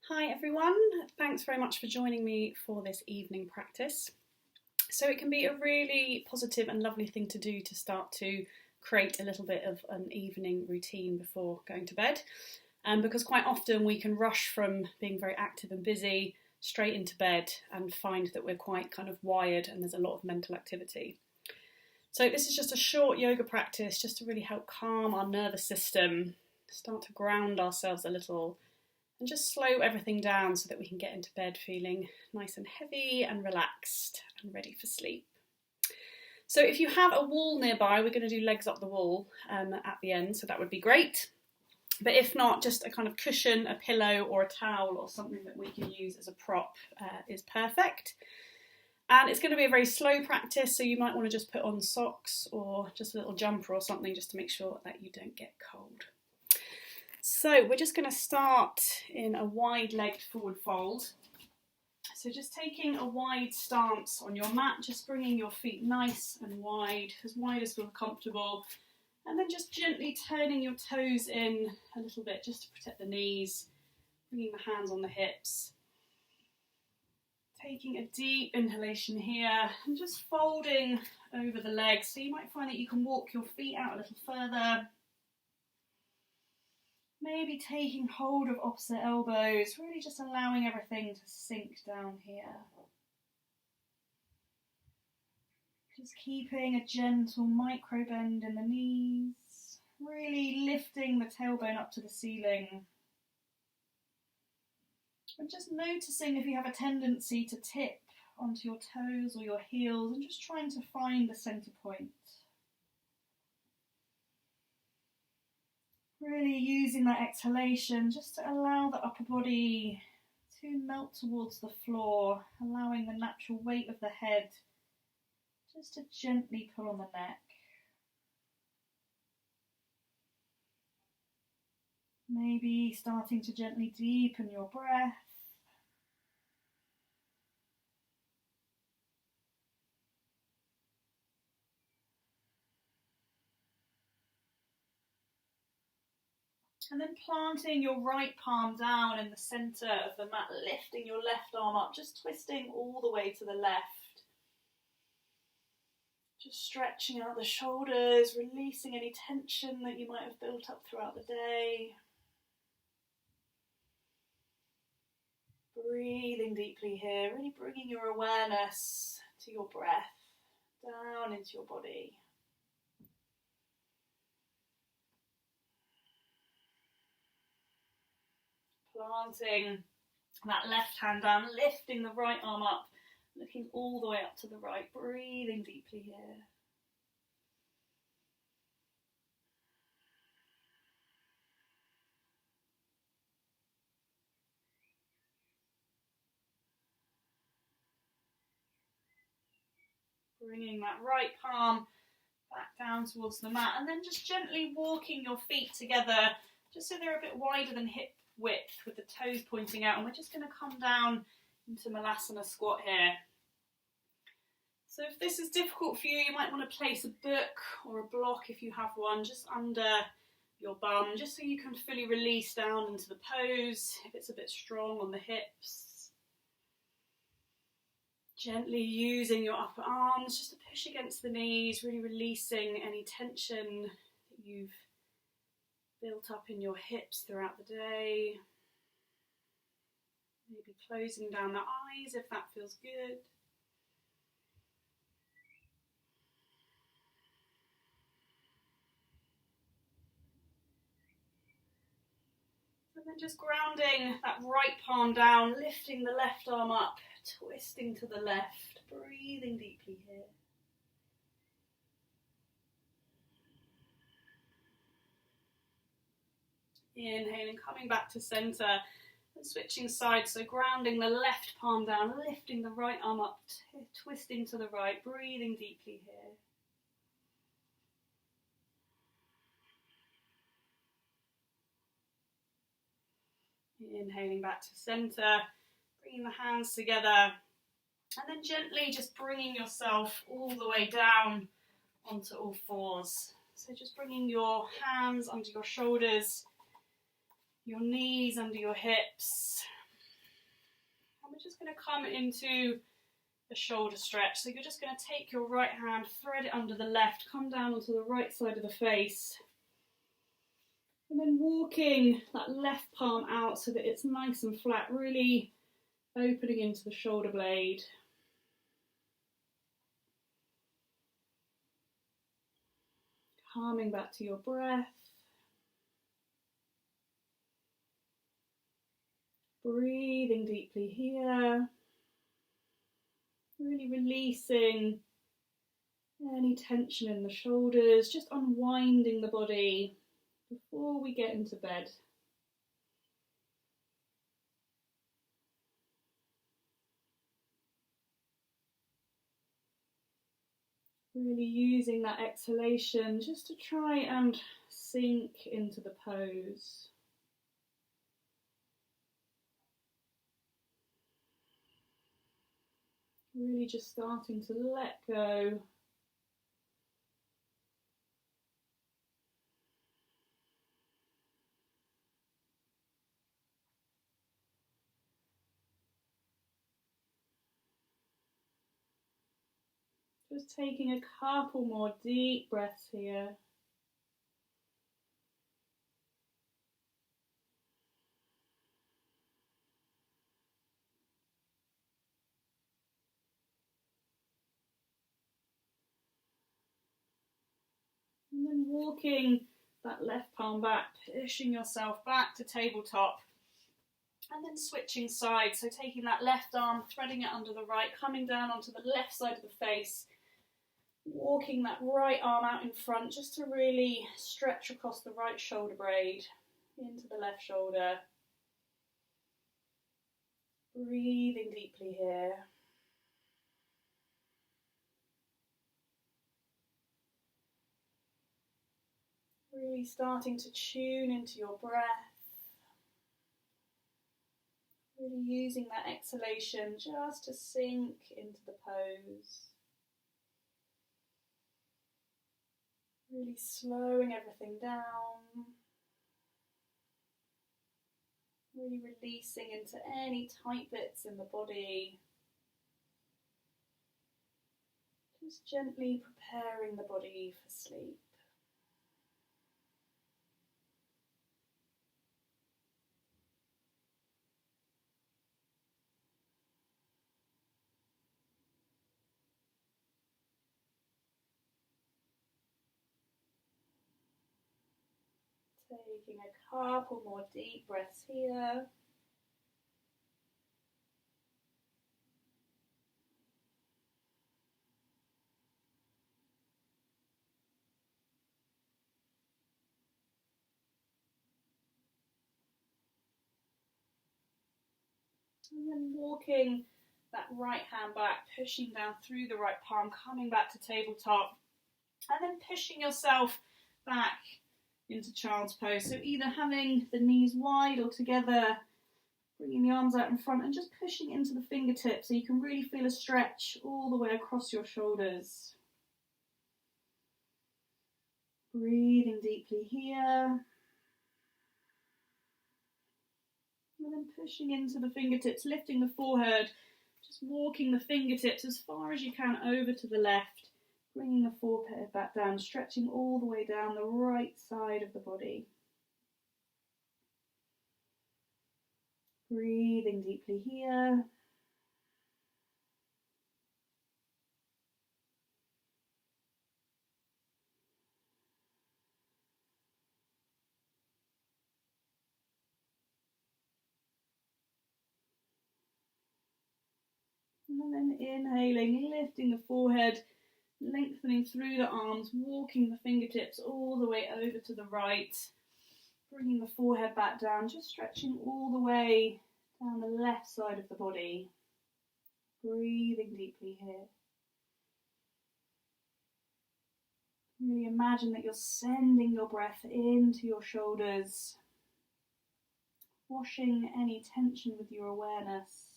Hi everyone, thanks very much for joining me for this evening practice. So it can be a really positive and lovely thing to do to start to create a little bit of an evening routine before going to bed. Because quite often we can rush from being very active and busy straight into bed and find that we're quite kind of wired and there's a lot of mental activity. So this is just a short yoga practice just to really help calm our nervous system, start to ground ourselves a little, and just slow everything down so that we can get into bed feeling nice and heavy and relaxed and ready for sleep. So if you have a wall nearby, we're going to do legs up the wall at the end, so that would be great. But if not, just a kind of cushion, a pillow or a towel or something that we can use as a prop is perfect. And it's going to be a very slow practice, so you might want to just put on socks or just a little jumper or something just to make sure that you don't get cold. So we're just going to start in a wide-legged forward fold. So just taking a wide stance on your mat, just bringing your feet nice and wide as feel comfortable, and then just gently turning your toes in a little bit just to protect the knees, bringing the hands on the hips. Taking a deep inhalation here and just folding over the legs. So you might find that you can walk your feet out a little further. Maybe taking hold of opposite elbows, really just allowing everything to sink down here. Just keeping a gentle micro bend in the knees, really lifting the tailbone up to the ceiling. And just noticing if you have a tendency to tip onto your toes or your heels and just trying to find the centre point. Really using that exhalation just to allow the upper body to melt towards the floor, allowing the natural weight of the head just to gently pull on the neck. Maybe starting to gently deepen your breath. And then planting your right palm down in the centre of the mat, lifting your left arm up, just twisting all the way to the left. Just stretching out the shoulders, releasing any tension that you might have built up throughout the day. Breathing deeply here, really bringing your awareness to your breath, down into your body. Planting that left hand down, lifting the right arm up, looking all the way up to the right, breathing deeply here. Bringing that right palm back down towards the mat and then just gently walking your feet together just so they're a bit wider than hip width with the toes pointing out, and we're just going to come down into Malasana squat here. So if this is difficult for you, you might want to place a book or a block if you have one just under your bum, just so you can fully release down into the pose if it's a bit strong on the hips. Gently using your upper arms just to push against the knees, really releasing any tension that you've built up in your hips throughout the day. Maybe closing down the eyes if that feels good. And then just grounding that right palm down, lifting the left arm up, twisting to the left, breathing deeply here. Inhaling, coming back to centre and switching sides, so grounding the left palm down, lifting the right arm up, twisting to the right, breathing deeply here. Inhaling back to centre, bringing the hands together, and then gently just bringing yourself all the way down onto all fours. So just bringing your hands under your shoulders, your knees under your hips, going to come into a shoulder stretch. So you're just going to take your right hand, thread it under the left, come down onto the right side of the face. And then walking that left palm out so that it's nice and flat, really opening into the shoulder blade. Calming back to your breath. Breathing deeply here. Really releasing any tension in the shoulders, just unwinding the body before we get into bed. Really using that exhalation just to try and sink into the pose. Really just starting to let go. Just taking a couple more deep breaths here. And then walking that left palm back, pushing yourself back to tabletop. And then switching sides, so taking that left arm, threading it under the right, coming down onto the left side of the face. Walking that right arm out in front just to really stretch across the right shoulder blade into the left shoulder. Breathing deeply here. Really starting to tune into your breath. Really using that exhalation just to sink into the pose. Really slowing everything down. Really releasing into any tight bits in the body. Just gently preparing the body for sleep. Taking a couple more deep breaths here. And then walking that right hand back, pushing down through the right palm, coming back to tabletop, and then pushing yourself back into child's pose. So either having the knees wide or together, bringing the arms out in front and just pushing into the fingertips so you can really feel a stretch all the way across your shoulders. Breathing deeply here. And then pushing into the fingertips, lifting the forehead, just walking the fingertips as far as you can over to the left, bringing the forehead back down, stretching all the way down the right side of the body. Breathing deeply here. And then inhaling, lifting the forehead, lengthening through the arms, walking the fingertips all the way over to the right, bringing the forehead back down, just stretching all the way down the left side of the body. Breathing deeply here. Really imagine that you're sending your breath into your shoulders, washing any tension with your awareness.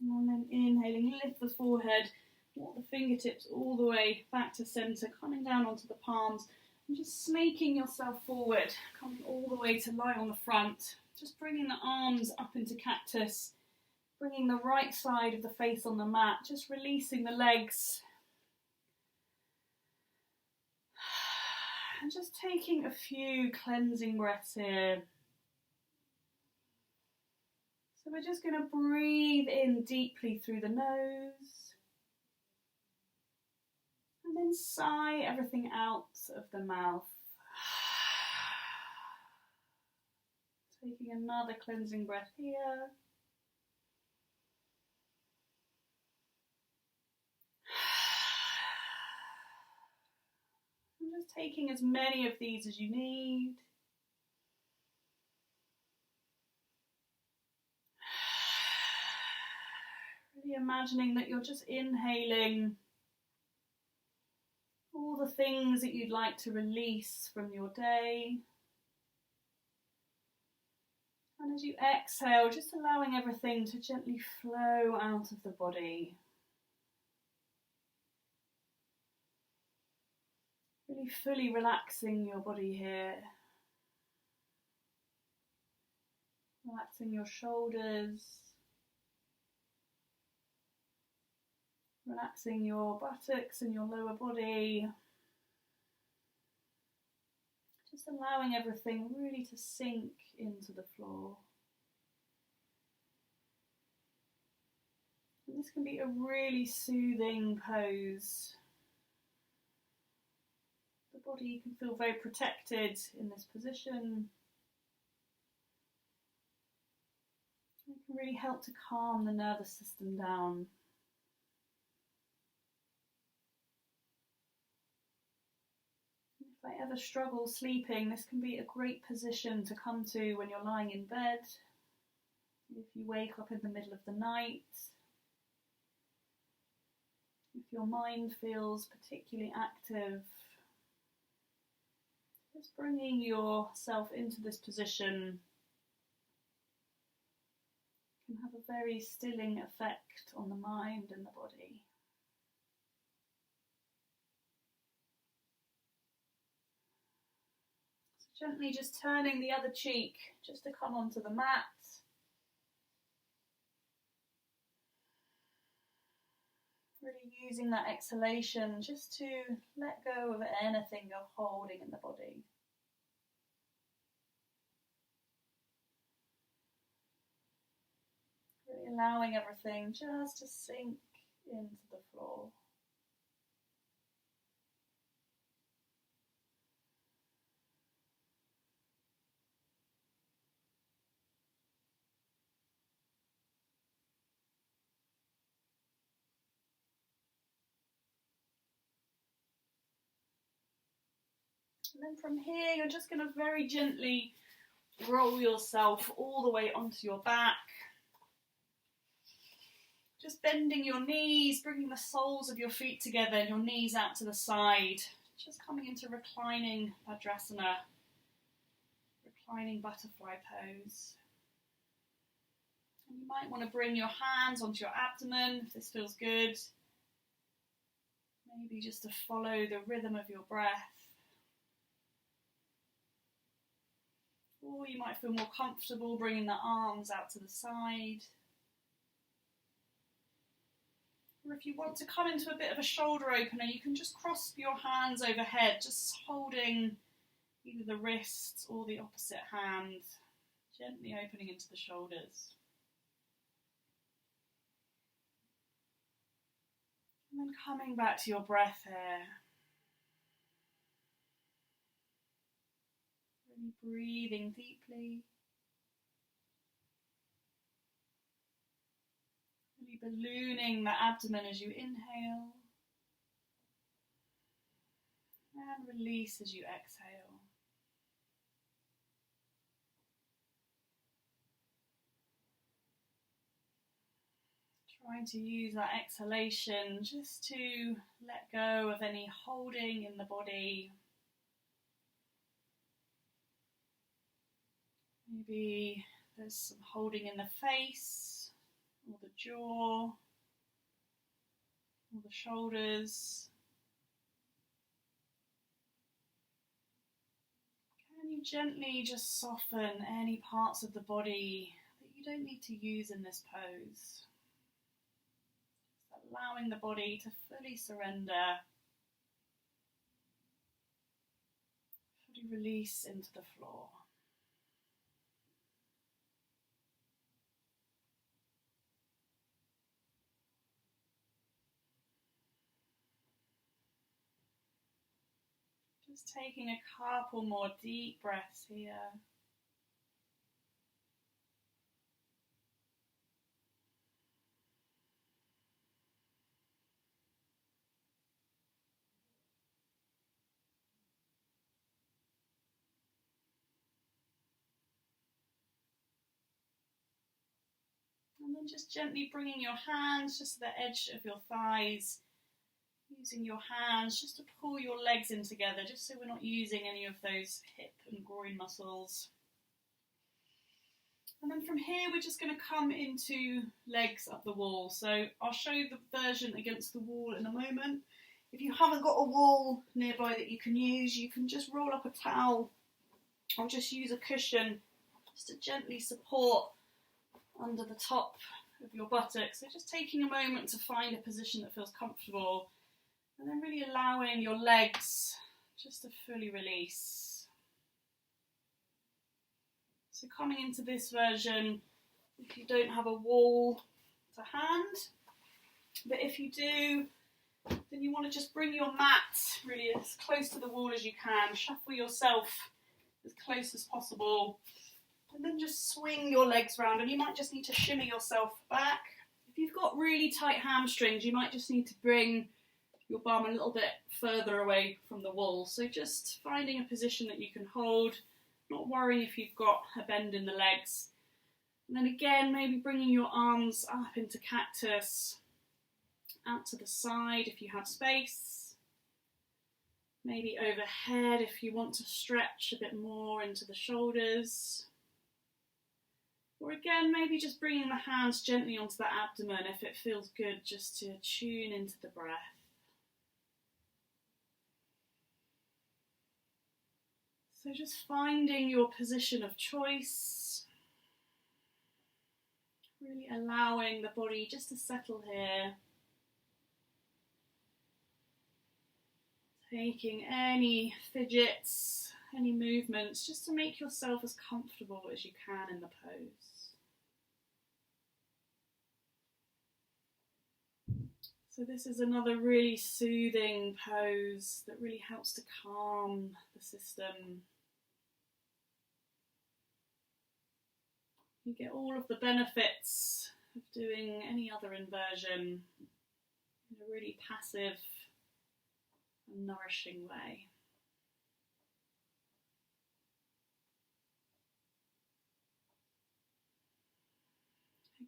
And then inhaling, lift the forehead, Walk the fingertips all the way back to centre, coming down onto the palms and just snaking yourself forward, coming all the way to lie on the front. Just bringing the arms up into cactus, bringing the right side of the face on the mat, just releasing the legs. And just taking a few cleansing breaths here. So we're just going to breathe in deeply through the nose. And then sigh everything out of the mouth. Taking another cleansing breath here. And just taking as many of these as you need. Really imagining that you're just inhaling all the things that you'd like to release from your day. And as you exhale, just allowing everything to gently flow out of the body. Really fully relaxing your body here. Relaxing your shoulders. Relaxing your buttocks and your lower body. Just allowing everything really to sink into the floor. And this can be a really soothing pose. The body can feel very protected in this position. It can really help to calm the nervous system down. If I ever struggle sleeping, this can be a great position to come to when you're lying in bed. If you wake up in the middle of the night, if your mind feels particularly active, just bringing yourself into this position can have a very stilling effect on the mind and the body. So gently just turning the other cheek just to come onto the mat. Really using that exhalation just to let go of anything you're holding in the body. Really allowing everything just to sink into the floor. And then from here, you're just going to very gently roll yourself all the way onto your back. Just bending your knees, bringing the soles of your feet together and your knees out to the side. Just coming into reclining Vajrasana, reclining butterfly pose. And you might want to bring your hands onto your abdomen if this feels good. Maybe just to follow the rhythm of your breath. Or you might feel more comfortable bringing the arms out to the side. Or if you want to come into a bit of a shoulder opener, you can just cross your hands overhead, just holding either the wrists or the opposite hand, gently opening into the shoulders. And then coming back to your breath here. Breathing deeply, really ballooning the abdomen as you inhale and release as you exhale. Trying to use that exhalation just to let go of any holding in the body. Maybe there's some holding in the face or the jaw. or the shoulders. Can you gently just soften any parts of the body that you don't need to use in this pose? Just allowing the body to fully surrender, fully release into the floor. Just taking a couple more deep breaths here. And then just gently bringing your hands just to the edge of your thighs, using your hands just to pull your legs in together, just so we're not using any of those hip and groin muscles. And then from here, we're just going to come into legs up the wall. So I'll show you the version against the wall in a moment. If you haven't got a wall nearby that you can use, you can just roll up a towel or just use a cushion just to gently support under the top of your buttocks. So just taking a moment to find a position that feels comfortable, and then really allowing your legs just to fully release. So coming into this version, if you don't have a wall to hand, but if you do, then you want to just bring your mat really as close to the wall as you can. Shuffle yourself as close as possible, and then just swing your legs round, and you might just need to shimmy yourself back. If you've got really tight hamstrings, you might just need to bring your bum a little bit further away from the wall. So just finding a position that you can hold, not worrying if you've got a bend in the legs. And then again, maybe bringing your arms up into cactus, out to the side if you have space. Maybe overhead if you want to stretch a bit more into the shoulders. Or again, maybe just bringing the hands gently onto the abdomen if it feels good, just to tune into the breath. So just finding your position of choice, really allowing the body just to settle here. Taking any fidgets, any movements, just to make yourself as comfortable as you can in the pose. So this is another really soothing pose that really helps to calm the system. You get all of the benefits of doing any other inversion in a really passive and nourishing way.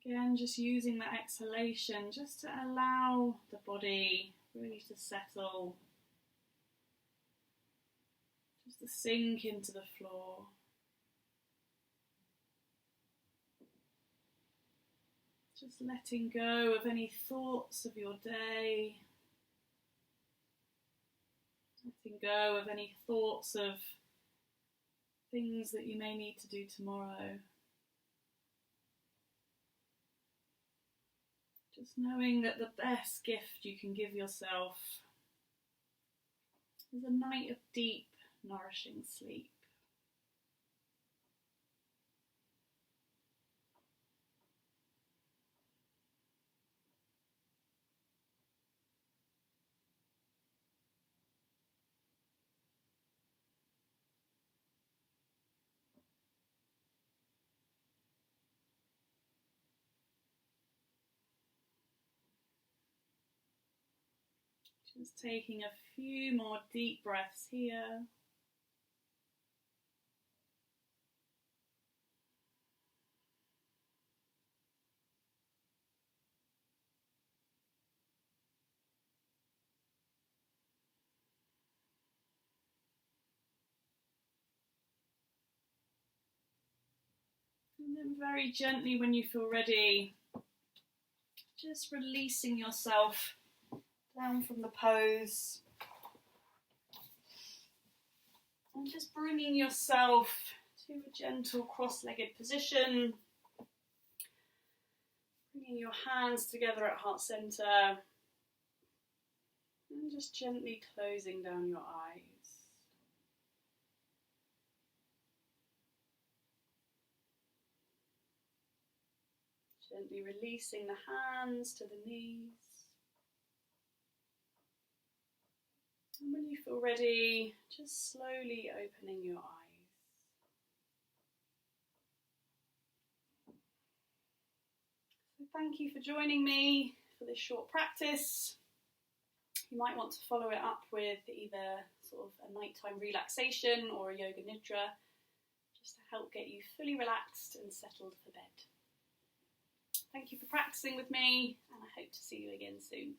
Again, just using that exhalation just to allow the body really to settle, just to sink into the floor. Just letting go of any thoughts of your day, letting go of any thoughts of things that you may need to do tomorrow. Just knowing that the best gift you can give yourself is a night of deep, nourishing sleep. Just taking a few more deep breaths here. And then very gently, when you feel ready, just releasing yourself down from the pose. And just bringing yourself to a gentle cross-legged position. Bringing your hands together at heart centre. And just gently closing down your eyes. Gently releasing the hands to the knees. And when you feel ready, just slowly opening your eyes. So thank you for joining me for this short practice. You might want to follow it up with either sort of a nighttime relaxation or a yoga nidra, just to help get you fully relaxed and settled for bed. Thank you for practicing with me, and I hope to see you again soon.